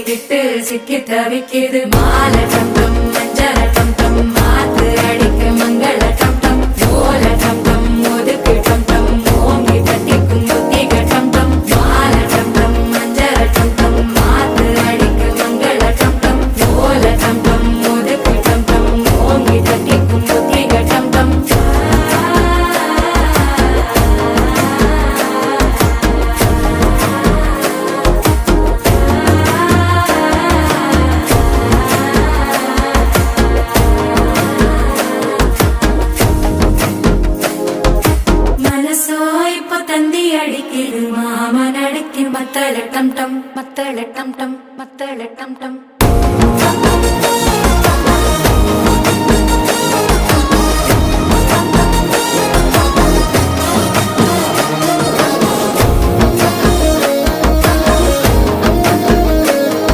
விட்டு சிக்கி தவிக்குது மாலை டம் டம் மஞ்சள டம் டம் மாத்து அடிக்க மங்கள டம் டம் ஓல டம் டம் ஒதுக்கு டம் டம் ஓங்கி தட்டிக்கும் புத்திக டம் டம் மாலை டம் டம் மஞ்சள டம் டம் மாத்து அடிக்க மங்கள டம் டம் ஓல டம் டம் ஒதுக்கு டம் டம் ஓங்கி தட்டிக்கும் புத்திக டம் டம் தந்தி அடிக்குது மாமன் அடிக்கு மத்தள டம் டம் மத்தள டம் டம் மத்தள டம் டம்